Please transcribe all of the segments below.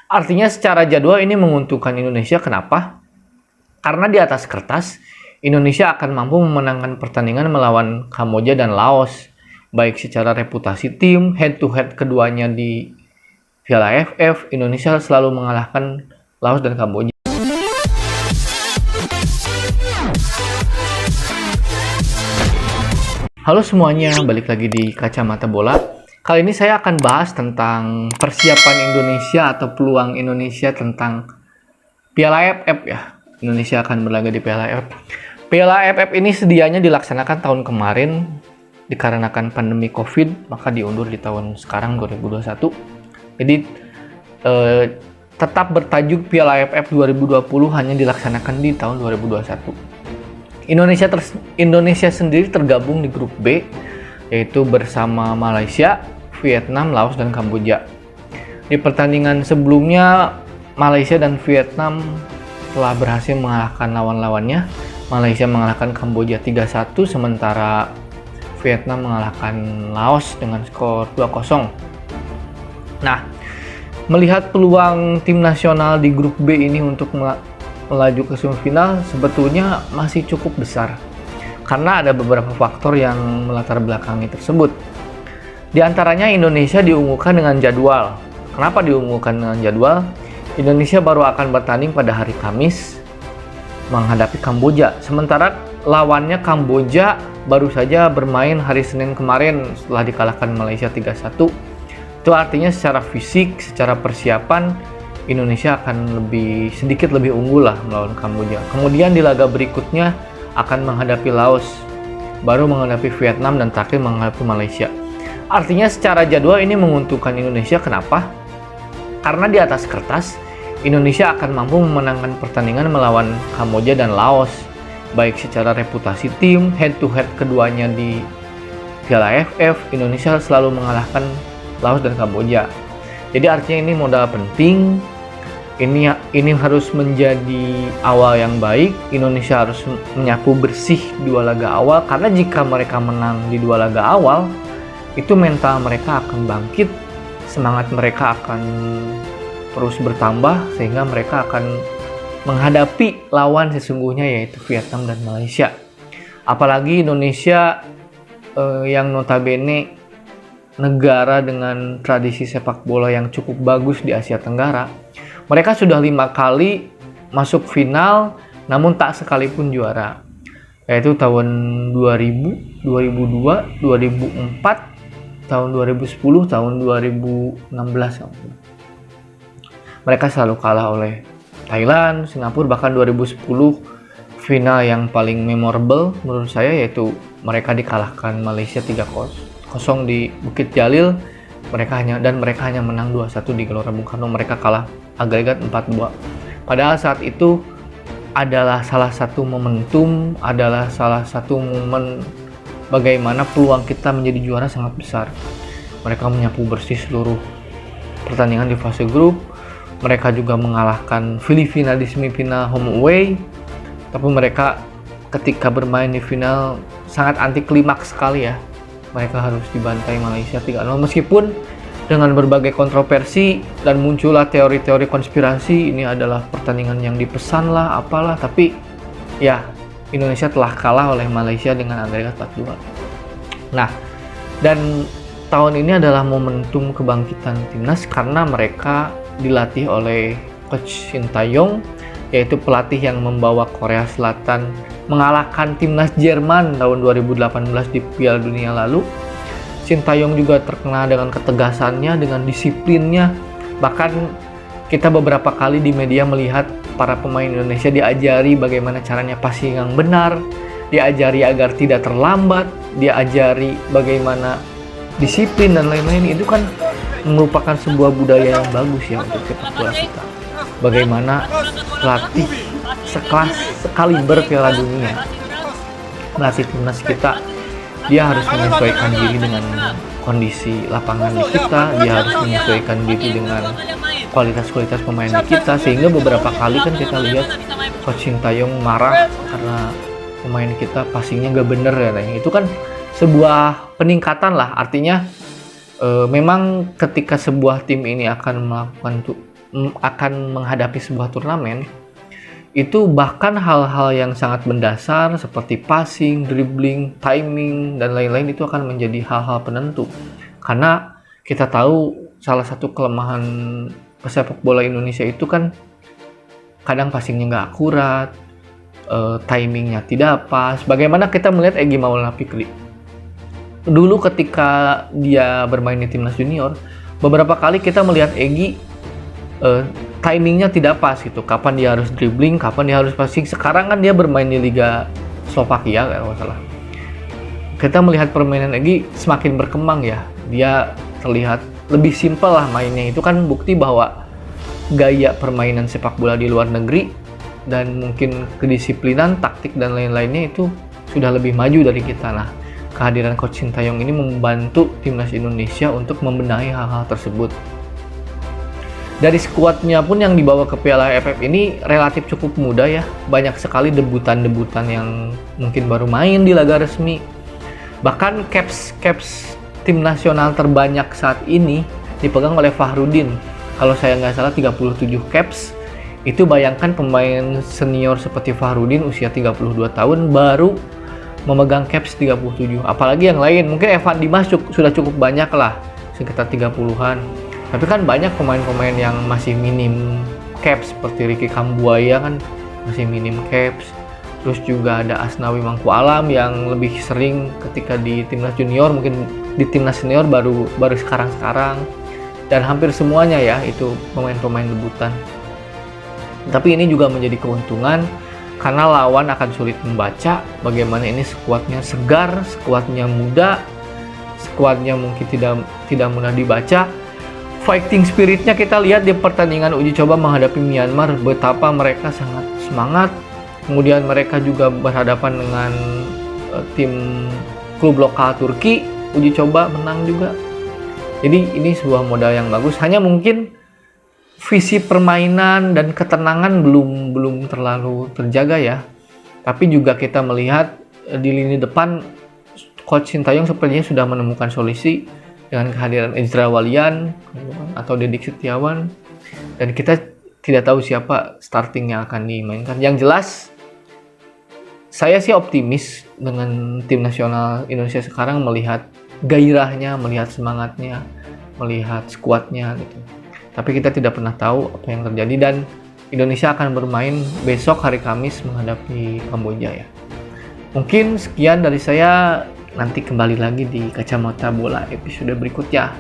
Artinya secara jadwal ini menguntungkan Indonesia. Kenapa? Karena di atas kertas, Indonesia akan mampu memenangkan pertandingan melawan Kamboja dan Laos, baik secara reputasi tim, head to head keduanya di Piala AFF, Indonesia selalu mengalahkan Laos dan Kamboja. Halo semuanya, balik lagi di Kacamata Bola. Kali ini saya akan bahas tentang persiapan Indonesia atau peluang Indonesia tentang Piala AFF ya. Indonesia akan berlaga di Piala AFF. Piala AFF ini sedianya dilaksanakan tahun kemarin, dikarenakan pandemi COVID, maka diundur di tahun sekarang 2021. Jadi tetap bertajuk Piala AFF 2020 hanya dilaksanakan di tahun 2021. Indonesia sendiri tergabung di grup B, yaitu bersama Malaysia, Vietnam, Laos, dan Kamboja. Di pertandingan sebelumnya, Malaysia dan Vietnam telah berhasil mengalahkan lawan-lawannya. Malaysia mengalahkan Kamboja 3-1, sementara Vietnam mengalahkan Laos dengan skor 2-0. Nah, melihat peluang tim nasional di grup B ini untuk melaju ke semifinal sebetulnya masih cukup besar karena ada beberapa faktor yang melatar belakangi tersebut. Di antaranya Indonesia diunggulkan dengan jadwal. Kenapa diunggulkan dengan jadwal? Indonesia baru akan bertanding pada hari Kamis menghadapi Kamboja, sementara lawannya Kamboja baru saja bermain hari Senin kemarin setelah dikalahkan Malaysia 3-1. Itu artinya secara fisik, secara persiapan Indonesia akan sedikit lebih unggul lah melawan Kamboja. Kemudian di laga berikutnya akan menghadapi Laos, baru menghadapi Vietnam, dan terakhir menghadapi Malaysia. Artinya secara jadwal ini menguntungkan Indonesia. Kenapa? Karena di atas kertas Indonesia akan mampu memenangkan pertandingan melawan Kamboja dan Laos, baik secara reputasi tim, head to head keduanya di Piala AFF, Indonesia selalu mengalahkan Laos dan Kamboja. Jadi artinya ini modal penting. Ini harus menjadi awal yang baik. Indonesia harus menyapu bersih dua laga awal, karena jika mereka menang di dua laga awal, itu mental mereka akan bangkit, semangat mereka akan terus bertambah, sehingga mereka akan menghadapi lawan sesungguhnya yaitu Vietnam dan Malaysia. Apalagi Indonesia yang notabene negara dengan tradisi sepak bola yang cukup bagus di Asia Tenggara. Mereka sudah 5 kali masuk final namun tak sekalipun juara, yaitu tahun 2000, 2002, 2004, tahun 2010, tahun 2016. Mereka selalu kalah oleh Thailand, Singapura, bahkan 2010 final yang paling memorable menurut saya yaitu mereka dikalahkan Malaysia 3-0 di Bukit Jalil. Mereka hanya menang 2-1 di Gelora Bung Karno. Mereka kalah agregat 4-2. Padahal saat itu adalah salah satu momentum, adalah salah satu momen bagaimana peluang kita menjadi juara sangat besar. Mereka menyapu bersih seluruh pertandingan di fase grup. Mereka juga mengalahkan Filipina di semifinal home away. Tapi mereka ketika bermain di final sangat anti klimaks sekali ya. Mereka harus dibantai Malaysia 3-0, meskipun dengan berbagai kontroversi dan muncullah teori-teori konspirasi ini adalah pertandingan yang dipesan lah apalah, tapi ya Indonesia telah kalah oleh Malaysia dengan agregat 4-2. Nah, dan tahun ini adalah momentum kebangkitan timnas karena mereka dilatih oleh Coach Shin Tae-yong, yaitu pelatih yang membawa Korea Selatan mengalahkan timnas Jerman tahun 2018 di Piala Dunia lalu. Shin Tae-yong juga terkenal dengan ketegasannya, dengan disiplinnya. Bahkan kita beberapa kali di media melihat para pemain Indonesia diajari bagaimana caranya passing yang benar, diajari agar tidak terlambat, diajari bagaimana disiplin dan lain-lain. Itu kan merupakan sebuah budaya yang bagus ya untuk sepak bola kita. Bagaimana pelatih sekelas sekaliber Piala Dunia, melatih timnas kita, dia harus menyesuaikan diri dengan kondisi lapangan di kita, dia harus menyesuaikan diri dengan kualitas pemain di kita, sehingga beberapa kali kan kita lihat Coach Shin Tae-yong marah karena pemain kita passingnya gak bener ya. Itu kan sebuah peningkatan lah, artinya memang ketika sebuah tim ini akan melakukan akan menghadapi sebuah turnamen, itu bahkan hal-hal yang sangat mendasar seperti passing, dribbling, timing, dan lain-lain itu akan menjadi hal-hal penentu. Karena kita tahu salah satu kelemahan pesepak bola Indonesia itu kan kadang passingnya nggak akurat, timingnya tidak pas. Bagaimana kita melihat Egy Maulana Fikri? Dulu ketika dia bermain di timnas junior, beberapa kali kita melihat Egy timingnya tidak pas gitu. Kapan dia harus dribbling, kapan dia harus passing. Sekarang kan dia bermain di Liga Slovakia kalau nggak salah. Kita melihat permainan Egy semakin berkembang ya. Dia terlihat lebih simpel lah mainnya. Itu kan bukti bahwa gaya permainan sepak bola di luar negeri dan mungkin kedisiplinan, taktik dan lain-lainnya itu sudah lebih maju dari kita. Nah, kehadiran Coach Sintayong ini membantu timnas Indonesia untuk membenahi hal-hal tersebut. Dari skuadnya pun yang dibawa ke Piala AFF ini relatif cukup muda ya. Banyak sekali debutan-debutan yang mungkin baru main di laga resmi. Bahkan caps tim nasional terbanyak saat ini dipegang oleh Fahrudin. Kalau saya nggak salah 37 caps. Itu bayangkan pemain senior seperti Fahrudin usia 32 tahun baru memegang caps 37. Apalagi yang lain, mungkin Evan Dimas sudah cukup banyak lah, sekitar 30-an. Tapi kan banyak pemain-pemain yang masih minim caps seperti Ricky Kambuaya kan masih minim caps. Terus juga ada Asnawi Mangkualam yang lebih sering ketika di timnas junior, mungkin di timnas senior baru sekarang-sekarang. Dan hampir semuanya ya itu pemain-pemain debutan. Tapi ini juga menjadi keuntungan karena lawan akan sulit membaca bagaimana ini skuadnya segar, skuadnya muda, skuadnya mungkin tidak mudah dibaca. Fighting spiritnya kita lihat di pertandingan uji coba menghadapi Myanmar, betapa mereka sangat semangat. Kemudian mereka juga berhadapan dengan tim klub lokal Turki, uji coba menang juga. Jadi ini sebuah modal yang bagus. Hanya mungkin visi permainan dan ketenangan belum terlalu terjaga ya. Tapi juga kita melihat di lini depan Coach Sintayong sepertinya sudah menemukan solusi dengan kehadiran Ezra Walian atau Dedik Setiawan, dan kita tidak tahu siapa starting yang akan dimainkan. Yang jelas saya sih optimis dengan tim nasional Indonesia sekarang, melihat gairahnya, melihat semangatnya, melihat skuadnya gitu. Tapi kita tidak pernah tahu apa yang terjadi, dan Indonesia akan bermain besok hari Kamis menghadapi Kamboja ya. Mungkin sekian dari saya. Nanti kembali lagi di Kacamata Bola episode berikutnya.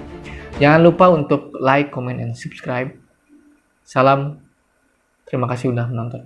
Jangan lupa untuk like, comment, and subscribe. Salam. Terima kasih sudah menonton.